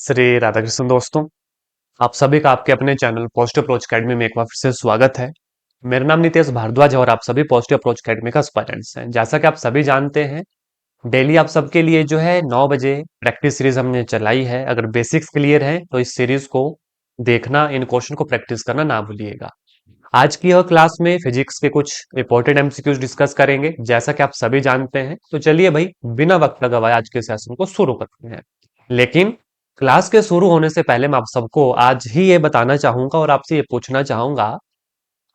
श्री राधाकृष्ण दोस्तों, आप सभी का आपके अपने चैनल पॉजिटिव अप्रोच अकेडमी में एक बार फिर से स्वागत है। मेरा नाम नितेश भारद्वाज है और आप सभी पॉजिटिव अप्रोच अकेडमी का एस्पायरेंट्स हैं। जैसा कि आप सभी जानते हैं, डेली आप सबके लिए जो है 9 बजे प्रैक्टिस सीरीज हमने चलाई है। अगर बेसिक्स क्लियर है तो इस सीरीज को देखना, इन क्वेश्चन को प्रैक्टिस करना ना भूलिएगा। आज की यह क्लास में फिजिक्स के कुछ इंपॉर्टेंट एमसीक्यूज डिस्कस करेंगे, जैसा कि आप सभी जानते हैं। तो चलिए भाई, बिना वक्त लगाए आज के सेशन को शुरू करते हैं। लेकिन क्लास के शुरू होने से पहले मैं आप सबको आज ही ये बताना चाहूंगा और आपसे ये पूछना चाहूंगा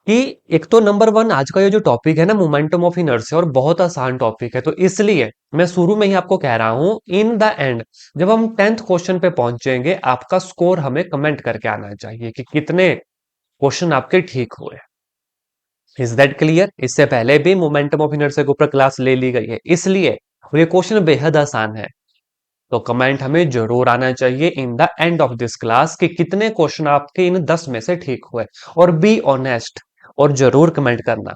कि एक तो नंबर वन, आज का ये जो टॉपिक है ना, मोमेंटम ऑफ इनर्शिया, और बहुत आसान टॉपिक है। तो इसलिए मैं शुरू में ही आपको कह रहा हूं, इन द एंड जब हम 10th क्वेश्चन पे पहुंचेंगे, आपका स्कोर हमें कमेंट करके आना चाहिए कि कितने क्वेश्चन आपके ठीक हुए। Is that clear? इससे पहले भी मोमेंटम ऑफ इनर्शिया के ऊपर क्लास ले ली गई है, इसलिए ये क्वेश्चन बेहद आसान है। तो कमेंट हमें जरूर आना चाहिए in the end of this class कि कितने क्वेश्चन आपके इन 10 में से ठीक हुए। और बी ऑनेस्ट, और जरूर कमेंट करना,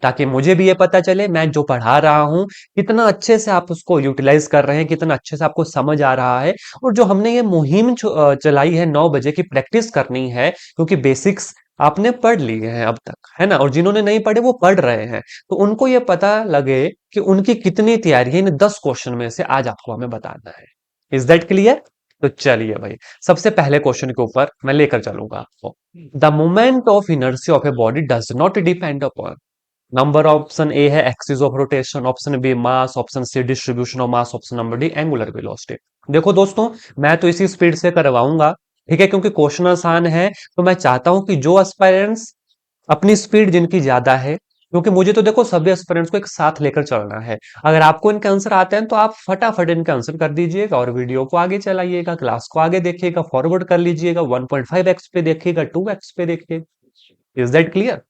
ताकि मुझे भी ये पता चले मैं जो पढ़ा रहा हूं कितना अच्छे से आप उसको यूटिलाइज कर रहे हैं, कितना अच्छे से आपको समझ आ रहा है। और जो हमने ये मुहिम चलाई है 9 बजे की प्रैक्टिस करनी है, क्योंकि बेसिक्स आपने पढ़ लिए हैं अब तक, है ना, और जिन्होंने नहीं पढ़े वो पढ़ रहे हैं, तो उनको ये पता लगे कि उनकी कितनी तैयारी है इन 10 क्वेश्चन में से, आज आपको हमें बताना है। Is that clear? तो चलिए भाई, सबसे पहले क्वेश्चन के ऊपर मैं लेकर चलूंगा आपको। The moment of inertia of a body does not depend upon. Number option A है axis of rotation, option B mass, option C distribution of mass, option number D angular velocity. देखो दोस्तों, मैं तो इसी स्पीड से करवाऊंगा, ठीक है, क्योंकि क्वेश्चन आसान है। तो मैं चाहता हूं कि जो एस्पायरेंट्स अपनी स्पीड जिनकी ज्यादा है, क्योंकि मुझे तो देखो सभी एस्पिरेंट्स को एक साथ लेकर चलना है। अगर आपको इनके आंसर आते हैं तो आप फटाफट इनके आंसर कर दीजिएगा और वीडियो को आगे चलाइएगा, क्लास को आगे देखिएगा, फॉरवर्ड कर लीजिएगा, 1.5x पे देखिएगा, 2x पे देखिएगा। Is that clear?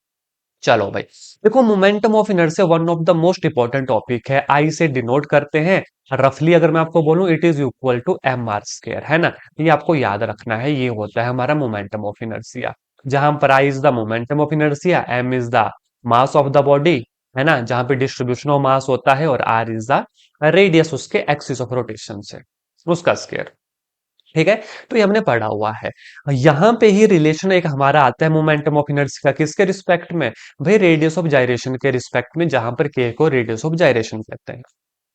चलो भाई, देखो momentum of inertia one of the most important topic है। आई से डिनोट करते हैं रफली, अगर मैं आपको बोलूं, it is equal to M R square, है ना। ये आपको याद रखना है, ये होता है हमारा मोमेंटम ऑफ इनर्शिया। जहां पर I is the momentum of inertia, M is the mass of the body, है ना, जहां पे डिस्ट्रीब्यूशन ऑफ मास होता है, और आर इज द रेडियस उसके एक्सिस ऑफ रोटेशन से, उसका स्क्वायर। ठीक है, तो ये हमने पढ़ा हुआ है। यहां पे ही रिलेशन एक हमारा आता है मोमेंटम ऑफ इनर्शिया का, किसके रिस्पेक्ट में? भाई रेडियस ऑफ जायरेशन के रिस्पेक्ट में, जहां पर के को रेडियस ऑफ जायरेशन कहते हैं।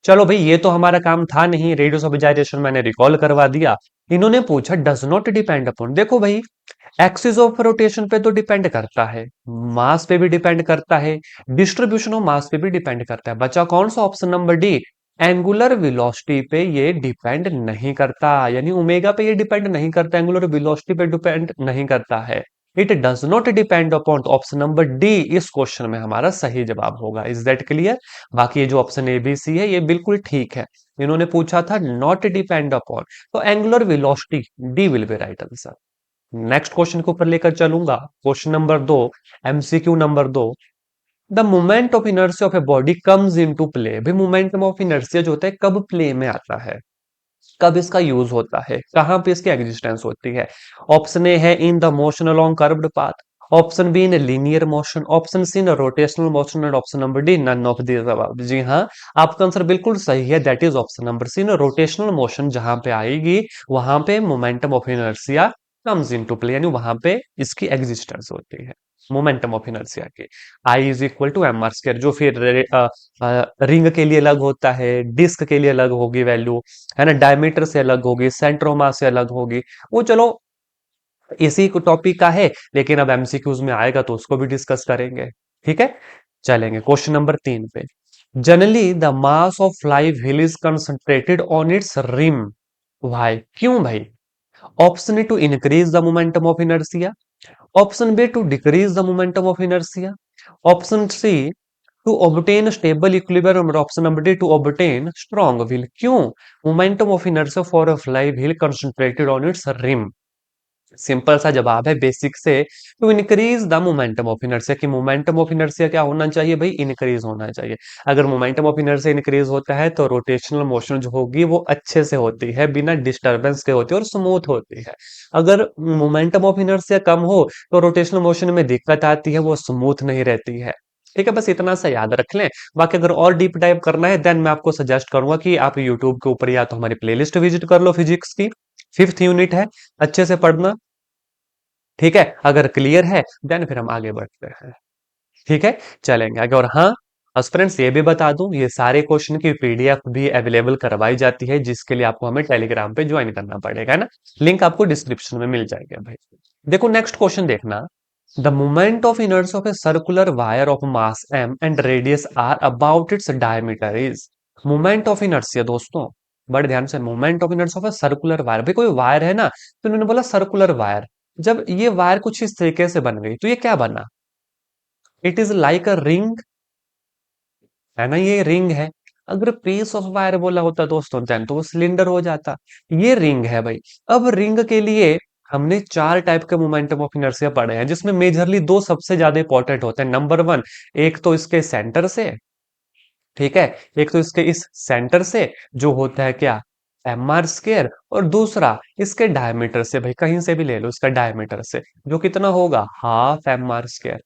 चलो भाई, ये तो हमारा काम था नहीं, रेडियस ऑफ जायरेशन मैंने रिकॉल करवा दिया। इन्होंने पूछा डज नॉट डिपेंड अपॉन। देखो भाई, एक्सिस ऑफ रोटेशन पे तो डिपेंड करता है, मास पे भी डिपेंड करता है, डिस्ट्रीब्यूशन ऑफ मास पे भी डिपेंड करता है। बचा कौन सा? Option number D, angular velocity पे ये डिपेंड नहीं करता, यानी ओमेगा पे ये डिपेंड नहीं करता, एंगुलर वेलोसिटी पे डिपेंड नहीं करता है। It does not depend upon. Option number D इस क्वेश्चन में हमारा सही जवाब होगा। Is that clear? बाकी ये जो ऑप्शन ए बी सी है ये बिल्कुल ठीक है। इन्होंने पूछा था नॉट डिपेंड अपॉन, तो angular velocity, D will be right answer. Next question के ऊपर लेकर चलूंगा, question number 2, MCQ number 2। The moment of inertia of a body comes into play. भाई मोमेंटम ऑफ इनर्शिया जो होता है कब प्ले में आता है, कब इसका यूज होता है, कहां पे इसकी एग्जिस्टेंस होती है? ऑप्शन ए है in the motion along curved path, option B in linear motion, option C in rotational motion, and option number D none of this above. जी हाँ, आपका आंसर बिल्कुल सही है, that is option number C, in rotational motion जहां पे आएगी वहां पे momentum of inertia comes into play, यानी वहां पे इसकी एग्जिस्टेंस होती है मोमेंटम ऑफ इनर्शिया की। I is equal to M R square, जो फिर रिंग के लिए अलग होता है, डिस्क के लिए अलग होगी वैल्यू, है ना, डायमीटर से अलग होगी, सेंट्रोमा से अलग होगी। वो चलो इसी टॉपिक का है, लेकिन अब एमसीक्यूज में आएगा तो उसको भी डिस्कस करेंगे। ठीक है, चलेंगे क्वेश्चन नंबर 3 पे। Generally the mass of fly wheel is concentrated on its rim. भाई क्यों भाई? Option A to increase the momentum of inertia, option B to decrease the momentum of inertia, option C to obtain stable equilibrium, और option number D to obtain strong wheel. क्यों momentum of inertia for a fly wheel concentrated on its rim? Simple सा जवाब है basic से, to increase the momentum of inertia. कि momentum of inertia क्या होना चाहिए भाई? इंक्रीज होना चाहिए। अगर मोमेंटम ऑफ इनर्शिया इंक्रीज होता है तो रोटेशनल मोशन जो होगी वो अच्छे से होती है, बिना डिस्टरबेंस के होती है और स्मूथ होती है। अगर मोमेंटम ऑफ इनर्शिया कम हो तो रोटेशनल मोशन में दिक्कत आती है, वो स्मूथ नहीं रहती है। ठीक है, बस इतना सा याद रख लें। बाकी अगर और डीप डाइव करना है देन मैं आपको सजेस्ट करूंगा कि आप यूट्यूब के ऊपर या तो हमारी प्लेलिस्ट विजिट कर लो फिजिक्स की, 5th यूनिट है, अच्छे से पढ़ना। ठीक है, अगर क्लियर है देन फिर हम आगे बढ़ते हैं। ठीक है, चलेंगे आगे। और हाँ, फ्रेंड्स ये भी बता दूं, ये सारे क्वेश्चन की पीडीएफ भी अवेलेबल करवाई जाती है, जिसके लिए आपको हमें टेलीग्राम पे ज्वाइन करना पड़ेगा, है ना। लिंक आपको डिस्क्रिप्शन में मिल जाएगा भाई। देखो नेक्स्ट क्वेश्चन देखना। The moment of inertia of a circular wire of mass m and radius r about its diameter is. Moment of inertia दोस्तों, बड़े ध्यान से, moment of inertia of a circular wire, भाई कोई वायर है ना, तो उन्होंने बोला सर्कुलर वायर। जब ये वायर कुछ इस तरीके से बन गई तो ये क्या बना? It is like a ring, है ना, ये रिंग है। अगर पीस ऑफ वायर बोला होता दोस्तों देन तो वो सिलेंडर हो जाता। ये रिंग है भाई। अब रिंग के लिए हमने चार टाइप के मोमेंटम ऑफ इनर्शिया पढ़े हैं, जिसमें मेजरली दो सबसे ज्यादा इंपॉर्टेंट होते हैं। नंबर वन, एक तो इसके सेंटर से, ठीक है, एक तो इसके इस सेंटर से जो होता है क्या, एम आर स्क्र, और दूसरा इसके डायमीटर से, भाई कहीं से भी ले लो, इसका डायमीटर से जो कितना होगा, हाफ एम आर स्क्र।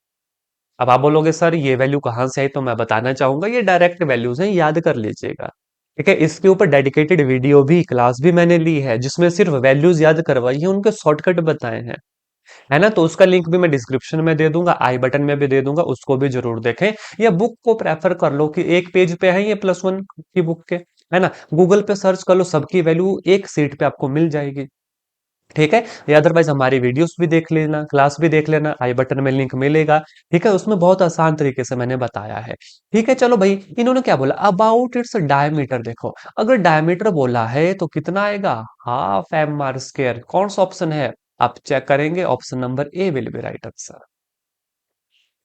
अब आप बोलोगे सर ये वैल्यू कहाँ से आई, तो मैं बताना चाहूंगा ये डायरेक्ट वैल्यूज हैं, याद कर लीजिएगा। ठीक है, इसके ऊपर डेडिकेटेड वीडियो भी, क्लास भी मैंने ली है, जिसमें सिर्फ वैल्यूज याद करवाई है, उनके शॉर्टकट बताए हैं, है ना। तो उसका लिंक भी मैं डिस्क्रिप्शन में दे दूंगा, आई बटन में भी दे दूंगा, उसको भी जरूर देखें। या बुक को प्रेफर कर लो कि एक पेज पे है ये +1 की बुक के, है ना। गूगल पे सर्च कर लो, सबकी वैल्यू एक सीट पे आपको मिल जाएगी। ठीक है, या अदरवाइज हमारी वीडियोस भी देख लेना, क्लास भी देख लेना, आई बटन में लिंक मिलेगा। ठीक है, उसमें बहुत आसान तरीके से मैंने बताया है। ठीक है, चलो भाई, इन्होंने क्या बोला अबाउट इट्स डायमीटर। देखो अगर डायमीटर बोला है तो कितना आएगा, हाफ एम आर स्क्र। कौन सा ऑप्शन है, आप चेक करेंगे, option number A will be right answer.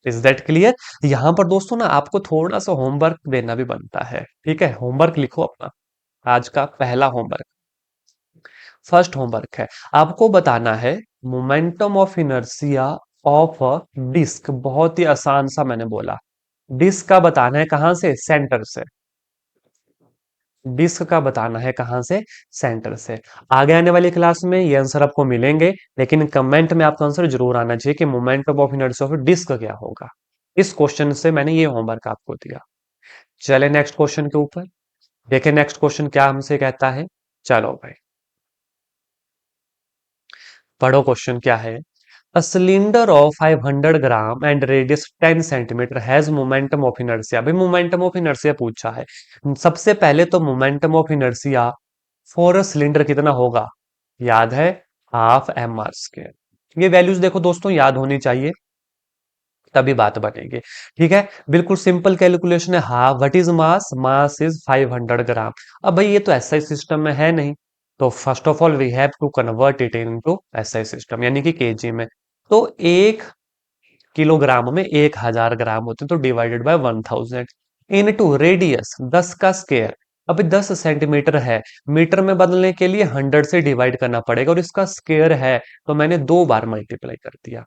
Is that clear? यहां पर दोस्तों ना आपको थोड़ा सा होमवर्क देना भी बनता है। ठीक है, होमवर्क लिखो अपना, आज का पहला होमवर्क, फर्स्ट होमवर्क है, आपको बताना है momentum of inertia of a disc. बहुत ही आसान सा मैंने बोला, डिस्क का बताना है कहां से, सेंटर से। डिस्क का बताना है कहां से, सेंटर से। आगे आने वाली क्लास में ये आंसर आपको मिलेंगे, लेकिन कमेंट में आपका आंसर जरूर आना चाहिए कि momentum of inertia of disc क्या होगा। इस क्वेश्चन से मैंने ये होमवर्क आपको दिया। चले नेक्स्ट क्वेश्चन के ऊपर, देखें नेक्स्ट क्वेश्चन क्या हमसे कहता है। चलो भाई पढ़ो, क्वेश्चन क्या है। A cylinder of 500 gram and radius 10 centimetre has momentum of inertia. भाई मोमेंटम ऑफ इनर्शिया पूछा है। सबसे पहले तो momentum of inertia for a cylinder कितना होगा, याद है, हाफ एम आर स्क्र। ये वैल्यूज देखो दोस्तों याद होनी चाहिए, तभी बात बनेगी। ठीक है, बिल्कुल सिंपल कैलकुलेशन है। Half what is mass, mass is 500 ग्राम। अब भाई ये तो एसआई सिस्टम में है नहीं, तो first of all we have to convert it into SI system, यानी कि केजी में। तो एक किलोग्राम में 1000 ग्राम होते हैं, तो डिवाइडेड बाय 1000 इनटू रेडियस 10 का स्क्वायर। अभी 10 सेंटीमीटर है, मीटर में बदलने के लिए 100 से डिवाइड करना पड़ेगा, और इसका स्क्वायर है तो मैंने 2 बार मल्टीप्लाई कर दिया।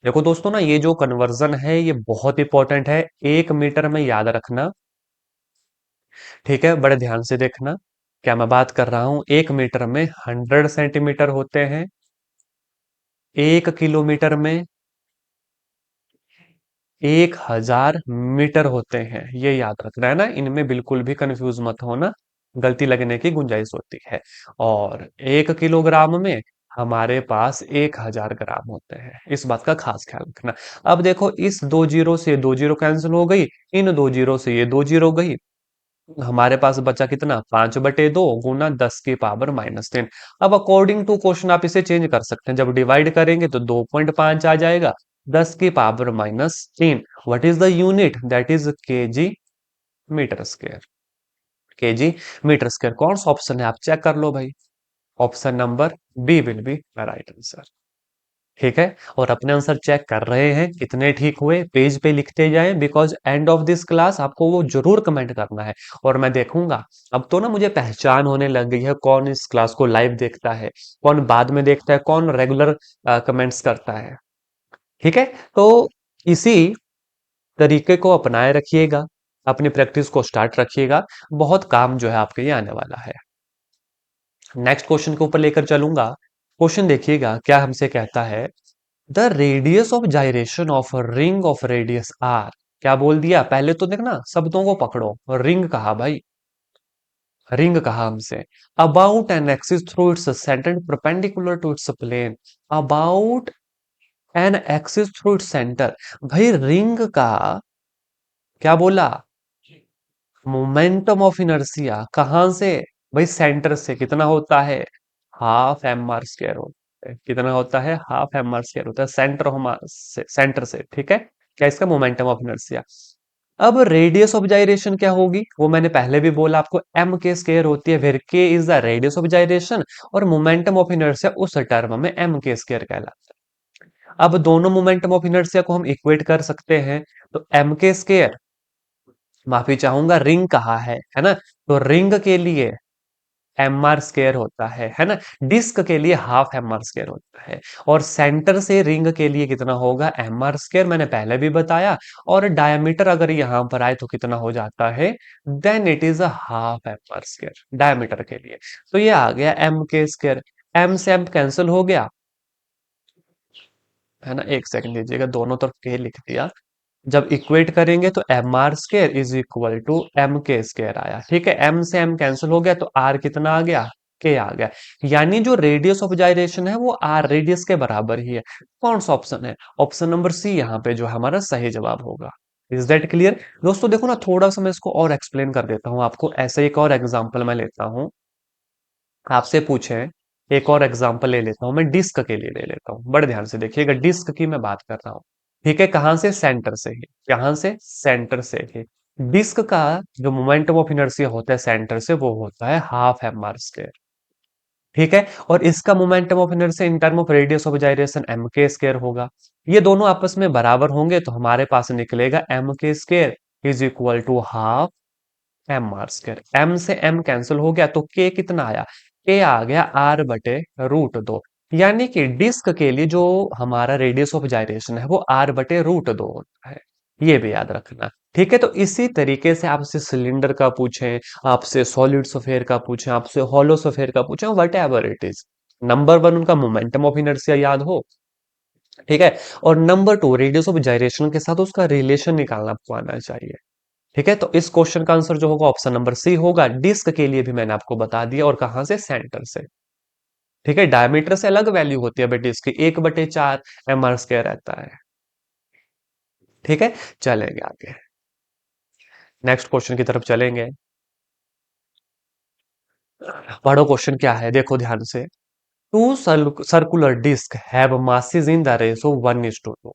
देखो दोस्तों ना ये जो कन्वर्जन है ये बहुत इंपॉर्टेंट है, 1 मीटर में याद रखना। ठीक है, बड़े ध्यान से देखना, क्या मैं बात कर रहा हूं, 1 मीटर में 100 सेंटीमीटर होते हैं, 1 किलोमीटर में 1000 मीटर होते हैं। ये याद रखना है ना, इनमें बिल्कुल भी कंफ्यूज मत होना, गलती लगने की गुंजाइश होती है। और 1 किलोग्राम में हमारे पास 1000 ग्राम होते हैं, इस बात का खास ख्याल रखना। अब देखो इस 2 जीरो से 2 जीरो कैंसिल हो गई, इन 2 जीरो से ये 2 जीरो गई, हमारे पास बचा कितना, 5/2 गुना 10 की पावर -3। अब अकॉर्डिंग टू क्वेश्चन आप इसे चेंज कर सकते हैं, जब डिवाइड करेंगे तो 2.5 आ जाएगा, 10 की power -3। What is the unit, that is KG metre square. KG metre square कौन सा ऑप्शन है, आप चेक कर लो भाई, option number B will be right answer. ठीक है, और अपने आंसर चेक कर रहे हैं कितने ठीक हुए, पेज पे लिखते जाएं, because end of this class आपको वो जरूर कमेंट करना है, और मैं देखूंगा। अब तो ना मुझे पहचान होने लग गई है कौन इस क्लास को लाइव देखता है, कौन बाद में देखता है, कौन रेगुलर कमेंट्स करता है। ठीक है, तो इसी तरीके को अपनाए रखिएगा, अपनी प्रैक्टिस को स्टार्ट रखिएगा, बहुत काम जो है आपके ये आने वाला है। नेक्स्ट क्वेश्चन के ऊपर लेकर चलूंगा। क्वेश्चन देखिएगा क्या हमसे कहता है। The radius of gyration of ring of radius R. क्या बोल दिया, पहले तो देखना शब्दों को पकड़ो, रिंग कहा भाई, रिंग कहा हमसे। About an axis through its centre perpendicular to its plane. About an axis through its centre. भाई रिंग का क्या बोला? मोमेंटम ऑफ इनर्शिया कहां से? भाई सेंटर से कितना होता है? हाफ एम आर स्क्वायर होता है। कितना होता है? हाफ एम आर स्क्वायर होता है सेंटर सेंटर से। ठीक है, क्या इसका मोमेंटम ऑफ इनर्शिया। अब रेडियस ऑफ जाइरेशन क्या होगी? वो मैंने पहले भी बोला आपको, एम के स्क्वायर होती है, फिर के इज द रेडियस ऑफ जाइरेशन, और मोमेंटम ऑफ इनर्शिया उस टर्म में एम के स्क्वायर कहलाता है। अब दोनों मोमेंटम ऑफ इनर्शिया को हम इक्वेट कर सकते हैं। तो एम के स्क्वायर, माफी चाहूंगा, रिंग कहा है ना? तो रिंग के लिए एम आर स्क्वायर होता है ना? डिस्क के लिए हाफ एम आर स्क्वायर होता है। और सेंटर से रिंग के लिए कितना होगा? एम आर स्क्वायर, मैंने पहले भी बताया। और डायमीटर अगर यहां पर आए तो कितना हो जाता है? Then it is a half M R square diameter के लिए। तो ये आ गया एम के स्क्वायर। एम से एम कैंसिल हो गया, है ना? एक सेकंड लीजिएगा, दोनों तरफ के लिख दिया। जब इक्वेट करेंगे तो m r square is equal to M के स्क्र आया। ठीक है, एम से एम कैंसिल हो गया तो आर कितना आ गया? के आ गया। यानी जो रेडियस ऑफ जाइरेशन है वो आर रेडियस के बराबर ही है। कौन सा ऑप्शन है? ऑप्शन नंबर सी यहाँ पे जो हमारा सही जवाब होगा। इज दैट क्लियर दोस्तों? देखो ना, थोड़ा सा मैं इसको और एक्सप्लेन कर देता हूँ आपको। ऐसे एक और एग्जाम्पल मैं लेता हूँ। आपसे पूछे, एक और एग्जाम्पल ले लेता हूं, मैं डिस्क के लिए ले लेता हूं। बड़े ध्यान से देखिएगा, डिस्क की मैं बात कर रहा हूं। ठीक है, कहां से? सेंटर से ही। कहां से? सेंटर से ही। डिस्क का जो मोमेंटम ऑफ इनर्शिया होता है सेंटर से, वो होता है हाफ एम आर स्क्वायर। ठीक है, और इसका momentum of inertia in term of radius of gyration M के स्क्वायर होगा। ये दोनों आपस में बराबर होंगे तो हमारे पास निकलेगा एम के square is equal to half M R square. M से एम कैंसिल हो गया तो के कितना आया? के आ गया आर बटे रूट दो। यानी कि डिस्क के लिए जो हमारा रेडियस ऑफ जाइरेशन है वो आर बटे रूट दो होता है। ये भी याद रखना। ठीक है, तो इसी तरीके से आपसे सिलेंडर का पूछें, आपसे सॉलिड स्फेयर का पूछें, आपसे हॉलो स्फेयर का पूछें, what ever it is, number one उनका मोमेंटम ऑफ इनर्शिया याद हो। ठीक है, और नंबर टू रेडियस ऑफ जाइरेशन के साथ उसका रिलेशन निकालना आपको आना चाहिए। ठीक है, तो इस क्वेश्चन का आंसर जो होगा ऑप्शन नंबर सी होगा। डिस्क के लिए भी मैंने आपको बता दिया, और कहां से? सेंटर से। ठीक है, डायमीटर से अलग वैल्यू होती है भाई डिस्क की, 1/4 एम आर स्क्वायर रहता है। ठीक है, चलेंगे आगे, नेक्स्ट क्वेश्चन की तरफ चलेंगे। पढ़ो क्वेश्चन क्या है, देखो ध्यान से। Two circular disc have masses in the ratio 1:2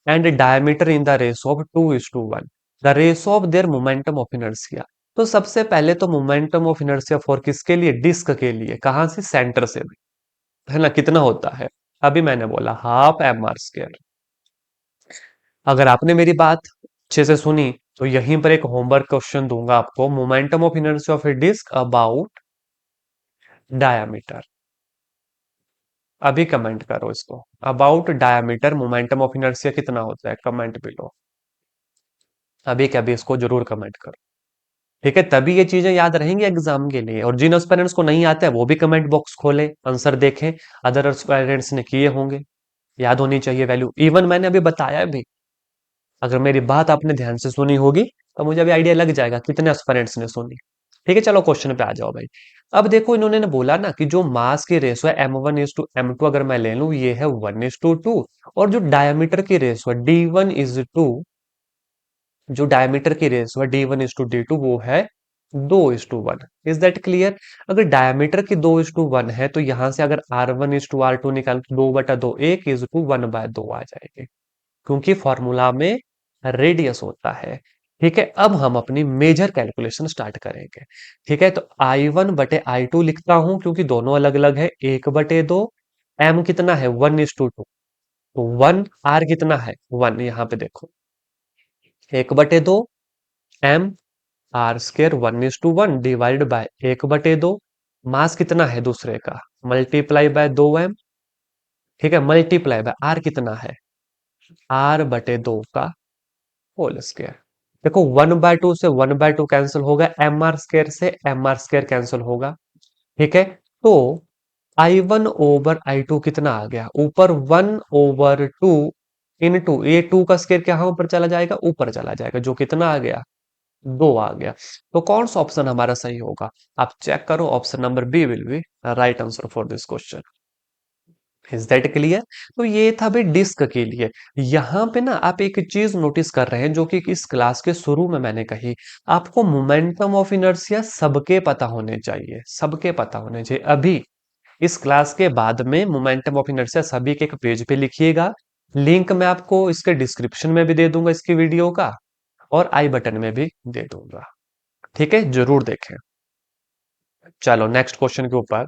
and diameter in the ratio of 2:1, the ratio of their momentum of inertia। तो सबसे पहले तो मोमेंटम ऑफ इनर्शिया फॉर किसके लिए? डिस्क के लिए। कहां से? सेंटर से भी, है ना? कितना होता है? अभी मैंने बोला हाफ एम आर स्क्वायर। अगर आपने मेरी बात अच्छे से सुनी तो यहीं पर एक होमवर्क क्वेश्चन दूंगा आपको। Momentum of inertia of a disc about diameter. अभी कमेंट करो इसको। About diameter momentum of inertia कितना होता है? कमेंट बिलो, अभी के अभी इसको जरूर कमेंट करो। ठीक है, तभी ये चीजें याद रहेंगी एग्जाम के लिए। और जिन एस्पिरेंट्स को नहीं आता है वो भी कमेंट बॉक्स खोले, आंसर देखें, अदर एस्पिरेंट्स ने किए होंगे। याद होनी चाहिए वैल्यू। इवन मैंने अभी बताया भी, अगर मेरी बात आपने ध्यान से सुनी होगी तो मुझे अभी आइडिया लग जाएगा कितने एस्पिरेंट्स ने सुनी। ठीक है, चलो क्वेश्चन पे आ जाओ भाई। अब देखो, इन्होंने ने बोला ना कि जो मास की रेशो है M1:M2, अगर मैं ले लूं ये है 1:2, और जो डायमीटर की रेशो है जो डायमीटर की रेशो है D1:D2 वो है 2:1। Is that clear? अगर डायमीटर की 2:1 है तो यहां से अगर R1:R2 निकाल तो 2/2, 1:1/2 आ जाएगी, क्योंकि फॉर्मूला में रेडियस होता है। ठीक है, अब हम अपनी मेजर कैलकुलेशन स्टार्ट करेंगे। ठीक है, तो I1/I2 लिखता हूं क्योंकि दोनों अलग अलग है। 1/2, एम कितना है? 1:2, तो 1, आर कितना है? 1। यहां पे देखो, 1/2 m r square 1:1 divide by 1/2। Mass कितना है दूसरे का? Multiply by 2m। ठीक है, मल्टीप्लाई बाय आर कितना है? R/2 का होल स्क्वायर। देखो, 1/2 से 1/2 कैंसिल होगा, एम आर स्क्वायर से एम आर स्क्वायर कैंसिल होगा। ठीक है, तो I1/I2 कितना आ गया? ऊपर 1/2 इन टू, ये 2 का स्क्वायर क्या ऊपर चला जाएगा? ऊपर चला जाएगा, जो कितना आ गया? दो आ गया। तो कौन सा ऑप्शन हमारा सही होगा? आप चेक करो, option number B will be right answer for this question. Is that clear? तो ये था भाई डिस्क के लिए। यहां पे ना आप एक चीज नोटिस कर रहे हैं जो कि इस क्लास के शुरू में मैंने कही, आपको मोमेंटम ऑफ इनर्शिया सबके पता होने चाहिए, सबके पता होने चाहिए। अभी इस क्लास के बाद में मोमेंटम ऑफ इनर्शिया सभी के एक पेज पे लिखिएगा। लिंक मैं आपको इसके डिस्क्रिप्शन में भी दे दूंगा इसकी वीडियो का, और आई बटन में भी दे दूंगा। ठीक है, जरूर देखें। चलो नेक्स्ट क्वेश्चन के ऊपर।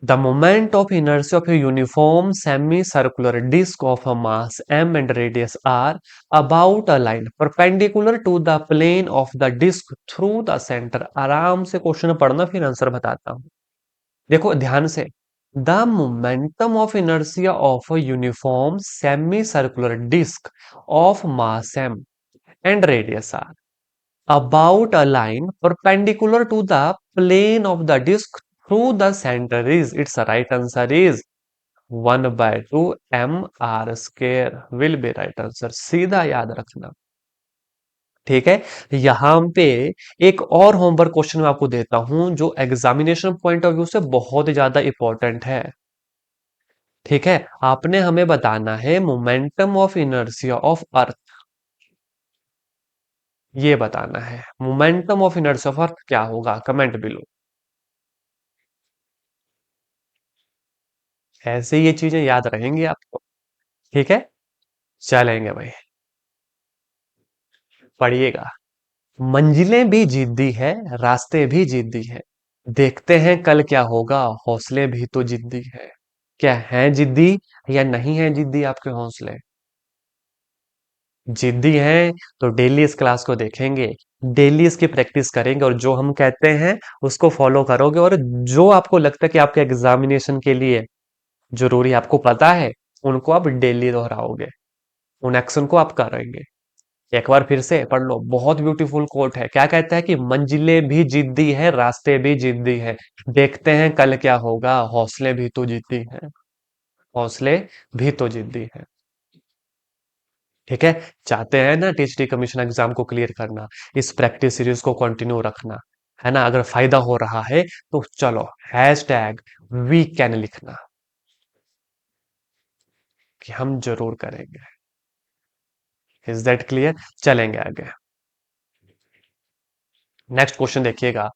The moment of inertia of a uniform semicircular disk of a mass m and radius r about a line perpendicular to the plane of the disk through the center। आराम से question पढ़ना फिर answer बताता हूं। देखो ध्यान से। The momentum of inertia of a uniform semicircular disk of mass m and radius r about a line perpendicular to the plane of the disk through the center is, its right answer is 1 by 2 m r square will be right answer। सीधा याद रखना। ठीक है। यहां पे एक और homework question मैं आपको देता हूं जो एग्जामिनेशन पॉइंट ऑफ व्यू से बहुत ही ज्यादा इंपॉर्टेंट है। ठीक है, आपने हमें बताना है momentum of inertia of earth. ये बताना है momentum of inertia of earth क्या होगा, कमेंट बिलो। ऐसे ये चीजें याद रहेंगी आपको। ठीक है, चलेंगे भाई, पढ़िएगा। मंजिलें भी जिद्दी है, रास्ते भी जिद्दी है, देखते हैं कल क्या होगा, हौसले भी तो जिद्दी है। क्या है जिद्दी या नहीं है जिद्दी आपके हौसले? जिद्दी हैं तो डेली इस क्लास को देखेंगे, डेली इसकी प्रैक्टिस करेंगे, और जो हम कहते हैं उसको फॉलो करोगे, और जो आपको लगता है कि आपके एग्जामिनेशन के लिए जरूरी आपको पता है, उनको आप डेली दोहराओगे, उन एक्शन को आप करेंगे। एक बार फिर से पढ़ लो, बहुत ब्यूटीफुल कोट है। क्या कहता है कि मंजिलें भी जिद्दी है, रास्ते भी जिद्दी है, देखते हैं कल क्या होगा, हौसले भी तो जिद्दी है, हौसले भी तो जिद्दी है। ठीक है, चाहते हैं ना टीचरी कमीशन एग्जाम को क्लियर करना, इस प्रैक्टिस सीरीज को कंटिन्यू रखना, है ना? अगर फायदा हो रहा है तो चलो हैशटैग वी कैन लिखना, कि हम जरूर करेंगे। Is that clear? चलेंगे आगे। नेक्स्ट क्वेश्चन देखिएगा।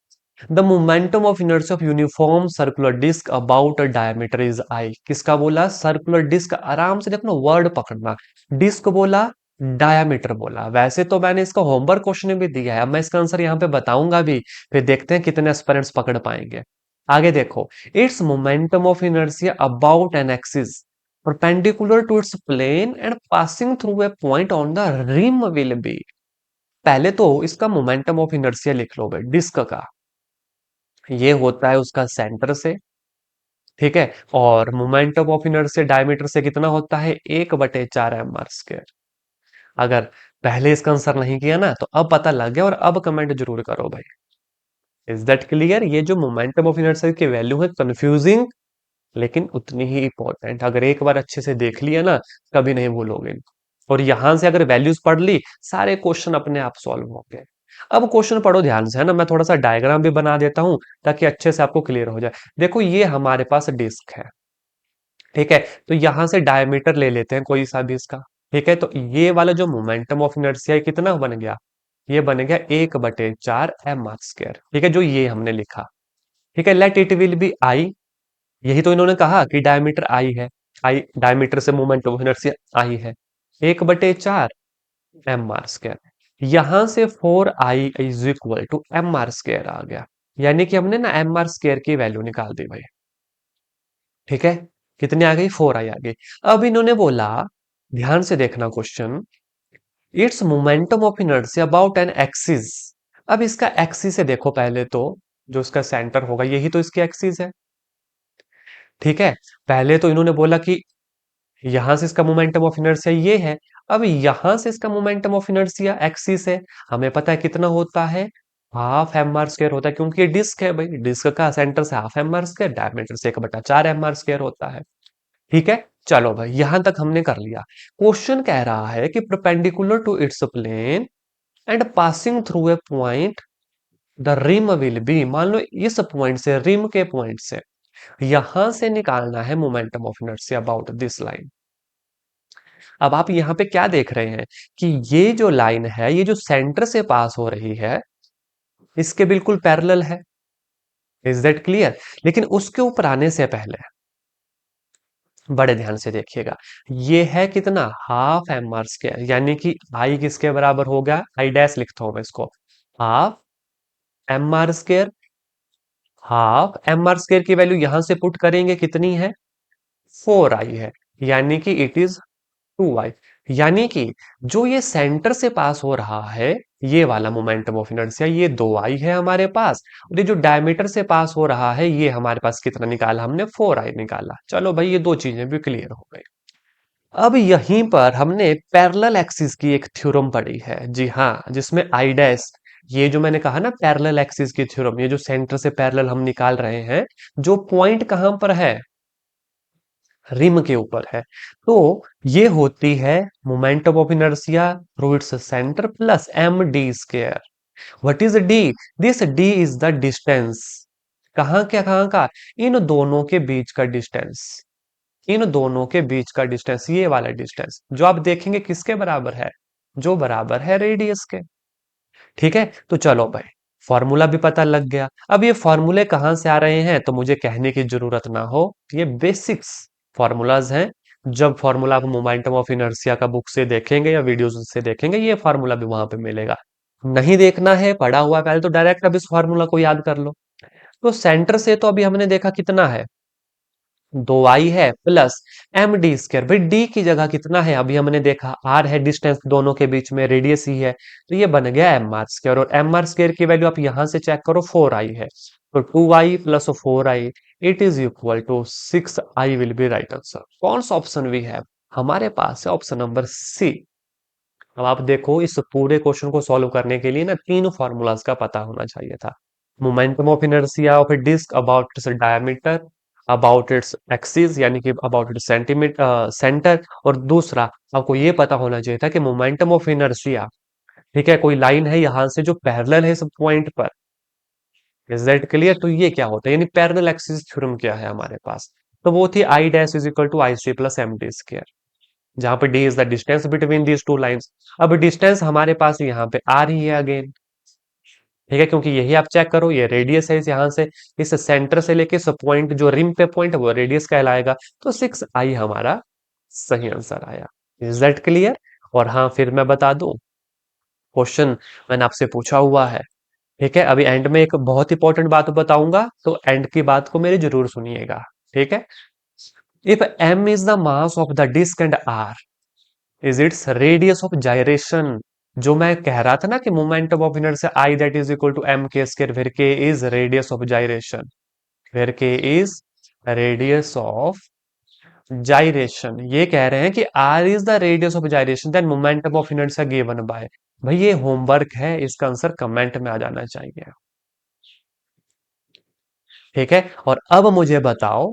The momentum of inertia of uniform circular disc about a diameter is I. किसका बोला? Circular disc. आराम से देखना, वर्ड पकड़ना। डिस्क बोला, डायमीटर बोला। वैसे तो मैंने इसका होमवर्क क्वेश्चन में भी दिया है, अब मैं इसका आंसर यहाँ पे बताऊंगा भी, फिर देखते हैं कितने एस्पिरेंट्स पकड़ पाएंगे। आगे देखो। It's momentum of inertia about an axis perpendicular to its plane and passing through a point on the rim will be। पहले तो इसका मोमेंटम ऑफ इनर्शिया लिख लो भाई, डिस्क का। ये होता है उसका सेंटर से। ठीक है, और मोमेंटम ऑफ इनर्शिया डायमीटर से कितना होता है? 1/4 एम आर स्क्वायर। अगर पहले इसका आंसर नहीं किया ना तो अब पता लग गया, और अब कमेंट जरूर करो भाई। Is that clear? ये जो मोमेंटम ऑफ इनर्शिया की वैल्यू है, कंफ्यूजिंग लेकिन उतनी ही इंपॉर्टेंट। अगर एक बार अच्छे से देख लिया ना, कभी नहीं भूलोगे। और यहां से अगर वैल्यूज पढ़ ली, सारे क्वेश्चन अपने आप सॉल्व हो गए। अब क्वेश्चन पढ़ो ध्यान से, है ना? मैं थोड़ा सा डायग्राम भी बना देता हूं ताकि अच्छे से आपको क्लियर हो जाए। देखो ये हमारे पास डिस्क है। ठीक है, तो यहां से डायमीटर ले लेते हैं कोई सा भी इसका। ठीक है, तो ये वाला जो मोमेंटम ऑफ इनर्शिया कितना बन गया? ये बन गया 1/4 एम आर स्क्वायर। ठीक है, जो ये हमने लिखा। ठीक है, let it will be I. यही तो इन्होंने कहा कि डायमीटर आई है। आई डायमीटर से मोमेंट ऑफ इनर्शिया आई है, 1/4 एम आर स्क्वायर। यहां से 4 I is equal to M R square आ गया। यानी कि हमने ना एम आर स्क्वायर की वैल्यू निकाल दी भाई। ठीक है, कितनी आ गई? 4 आई आ गई। अब इन्होंने बोला, ध्यान से देखना question, it's momentum of inertia about an axis. अब इसका एक्सिस है, देखो पहले तो जो इसका सेंटर होगा यही तो इसकी एक्सिस है। ठीक है, पहले तो इन्होंने बोला कि यहां से इसका मोमेंटम ऑफ इनर्शिया ये है। अब यहां से इसका मोमेंटम ऑफ इनर्शिया एक्सिस है, हमें पता है कितना होता है? हाफ एम आर स्क्वायर होता है, क्योंकि ये डिस्क है भाई, डिस्क का सेंटर से half M R square, diameter से 1/4 एम आर स्क्वायर होता है। ठीक है, चलो भाई यहां तक हमने कर लिया। क्वेश्चन कह रहा है कि perpendicular to its plane and passing through a point the rim will be, मान लो इस पॉइंट से, रिम के पॉइंट से यहां से निकालना है momentum of inertia about this line. अब आप यहां पे क्या देख रहे हैं कि ये जो लाइन है, ये जो सेंटर से पास हो रही है, इसके बिल्कुल पैरेलल है। Is that clear? लेकिन उसके ऊपर आने से पहले बड़े ध्यान से देखिएगा, ये है कितना, हाफ एम आर स्क्वायर, यानी कि आई किसके बराबर हो गया, आई डैश लिखता हूं मैं इसको, half M R square. Half M R square की वैल्यू यहां से पुट करेंगे, कितनी है, 4 आई है, यानी कि इट इज 2 आई। यानी कि जो ये सेंटर से पास हो रहा है, ये वाला मोमेंटम ऑफ इनर्शिया, ये 2 आई है हमारे पास, और ये जो डायमीटर से पास हो रहा है, ये हमारे पास कितना निकाला हमने, 4 आई निकाला। चलो भाई, ये दो चीजें भी क्लियर हो गई। अब यहीं पर हमने पैरेलल एक्सिस की एक थ्योरम पढ़ी है, जी हाँ, जिसमें आई डैश, ये जो मैंने कहा ना पैरेलल एक्सिस की थ्योरम, ये जो सेंटर से पैरेलल हम निकाल रहे हैं, जो पॉइंट कहां पर है, रिम के ऊपर है, तो ये होती है momentum of inertia through its centre plus M D square. What is D? This D is the distance, कहां का, इन दोनों के बीच का डिस्टेंस, इन दोनों के बीच का डिस्टेंस, ये वाला डिस्टेंस जो आप देखेंगे किसके बराबर है, जो बराबर है रेडियस के। ठीक है, तो चलो भाई, फॉर्मूला भी पता लग गया। अब ये फॉर्मूले कहां से आ रहे हैं, तो मुझे कहने की जरूरत ना हो, ये बेसिक्स फॉर्मूलाज हैं। जब फॉर्मूला आप मोमेंटम ऑफ इनर्शिया का बुक से देखेंगे या वीडियोस से देखेंगे, ये फॉर्मूला भी वहां पे मिलेगा। नहीं देखना है, पढ़ा हुआ है पहले, तो डायरेक्ट अब इस फॉर्मूला को याद कर लो। तो सेंटर से तो अभी हमने देखा कितना है, 2 आई है प्लस एम डी स्क्वायर। भाई डी की जगह कितना है, अभी हमने देखा आर है, डिस्टेंस दोनों के बीच में, रेडियस ही है, तो ये बन गया एम आर स्क्वायर। और एम आर स्क्वायर की वैल्यू आप यहां से चेक करो, 4 आई है, तो 2 I plus 4 I, it is equal to 6 I will be right answer. कौन सा ऑप्शन वी है, हमारे पास है ऑप्शन नंबर सी। अब आप देखो, इस पूरे क्वेश्चन को सॉल्व करने के लिए ना तीन फॉर्मूलाज का पता होना चाहिए था। Momentum of inertia of a disc about its diameter, about its axis, यानी कि अबाउट इट्स सेंटीमीटर सेंटर, और दूसरा आपको ये पता होना चाहिए था कि मोमेंटम ऑफ इनर्शिया, ठीक है, कोई लाइन है यहां से जो पैरेलल है इस पॉइंट पर। Is that clear? तो ये क्या होता है, यानी पैरेलल एक्सिस थ्योरम क्या है हमारे पास, तो वो थी I dash is equal to I C plus M D square, जहां पे D is the distance between these two lines. अब डिस्टेंस हमारे पास यहाँ पे आ रही है अगेन, ठीक है, क्योंकि यही आप चेक करो, ये रेडियस है, इस यहां से इस सेंटर से लेके इस पॉइंट, जो रिम पे पॉइंट है वो रेडियस कहलाएगा, तो 6 आई हमारा सही आंसर आया। Is that clear? और हाँ, फिर मैं बता दूं, क्वेश्चन मैंने आपसे पूछा हुआ है, ठीक है, अभी एंड में एक बहुत इंपॉर्टेंट बात बताऊंगा, तो एंड की बात को मेरी जरूर सुनिएगा, ठीक है। If M is the mass of the disc and R is its radius of gyration, जो मैं कह रहा था ना कि momentum of inertia I that is equal to M के square, where K is radius of gyration, where K is radius of gyration, ये कह रहे हैं कि R is the radius of gyration, then momentum of inertia given by. भाई ये homework है, इसका आंसर कमेंट में आ जाना चाहिए, ठीक है। और अब मुझे बताओ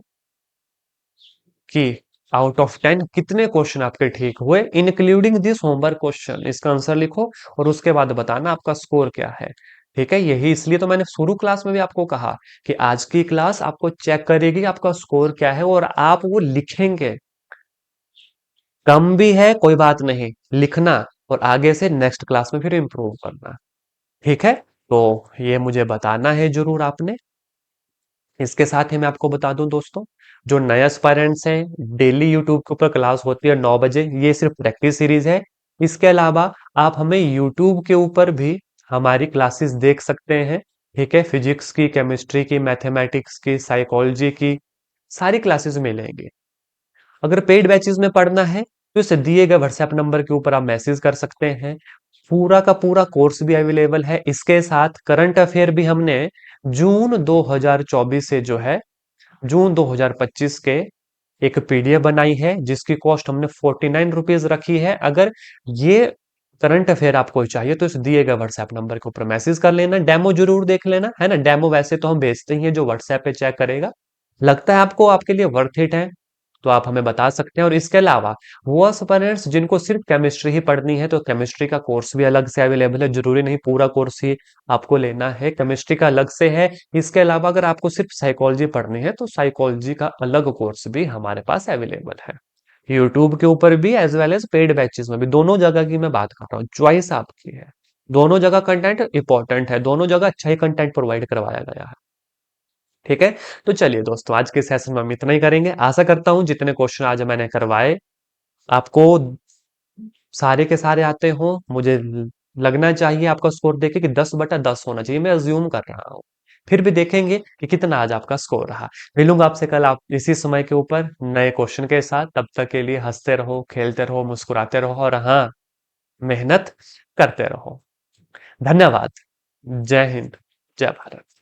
कि आउट ऑफ 10 कितने क्वेश्चन आपके ठीक हुए, इंक्लूडिंग दिस होमवर्क क्वेश्चन, इसका आंसर लिखो और उसके बाद बताना आपका स्कोर क्या है, ठीक है। यही इसलिए तो मैंने शुरू क्लास में भी आपको कहा कि आज की क्लास आपको चेक करेगी आपका स्कोर क्या है, और आप वो लिखेंगे। कम भी है कोई बात नहीं, लिखना, और आगे से नेक्स्ट क्लास में फिर इंप्रूव करना, ठीक है। तो ये मुझे बताना है जरूर आपने। इसके साथ ही मैं आपको बता दूं दोस्तों, जो नए एस्पायरेंट्स हैं, डेली यूट्यूब के ऊपर क्लास होती है 9 बजे, ये सिर्फ प्रैक्टिस सीरीज है। इसके अलावा आप हमें यूट्यूब के ऊपर भी हमारी क्लासेस देख सकते हैं, ठीक है, फिजिक्स की, केमिस्ट्री की, मैथमेटिक्स की, साइकोलॉजी की, सारी क्लासेस मिलेंगी। अगर पेड बैचेस में पढ़ना है तो इस दिए गए व्हाट्सएप नंबर के ऊपर आप मैसेज कर सकते हैं, पूरा का पूरा कोर्स भी अवेलेबल है। इसके साथ करंट अफेयर भी हमने जून 2024 से जो है जून 2025 के एक पीडीएफ बनाई है, जिसकी कॉस्ट हमने 49 रुपीज रखी है। अगर ये करंट अफेयर आपको चाहिए तो इस दिए गए व्हाट्सएप नंबर के ऊपर मैसेज कर लेना, डेमो जरूर देख लेना, है ना। डेमो वैसे तो हम भेजते ही हैं, जो व्हाट्सएप पे चेक करेगा, लगता है आपको आपके लिए वर्थ इट है, तो आप हमें बता सकते हैं। और इसके अलावा वो एस्पिरेंट्स जिनको सिर्फ केमिस्ट्री ही पढ़नी है, तो केमिस्ट्री का कोर्स भी अलग से अवेलेबल है। जरूरी नहीं पूरा कोर्स ही आपको लेना है, केमिस्ट्री का अलग से है। इसके अलावा अगर आपको सिर्फ साइकोलॉजी पढ़नी है, तो साइकोलॉजी का अलग कोर्स भी हमारे पास अवेलेबल है, यूट्यूब के ऊपर भी as well as paid batches में भी। दोनों जगह की मैं बात कर रहा हूँ, चॉइस आपकी है। दोनों जगह कंटेंट इंपॉर्टेंट है, दोनों जगह अच्छा ही कंटेंट प्रोवाइड करवाया गया है। ठीक है। तो चलिए दोस्तों, आज के सेशन में हम इतना ही करेंगे। आशा करता हूं जितने क्वेश्चन आज मैंने करवाए आपको सारे के सारे आते हो। मुझे लगना चाहिए आपका स्कोर देखे कि 10/10 होना चाहिए, मैं अज्यूम कर रहा हूँ। फिर भी देखेंगे कि कितना आज आपका स्कोर रहा। मिलूंगा आपसे कल आप इसी समय के ऊपर नए क्वेश्चन के साथ। तब तक के लिए हंसते रहो, खेलते रहो, मुस्कुराते रहो, और हाँ, मेहनत करते रहो। धन्यवाद। जय हिंद, जय भारत।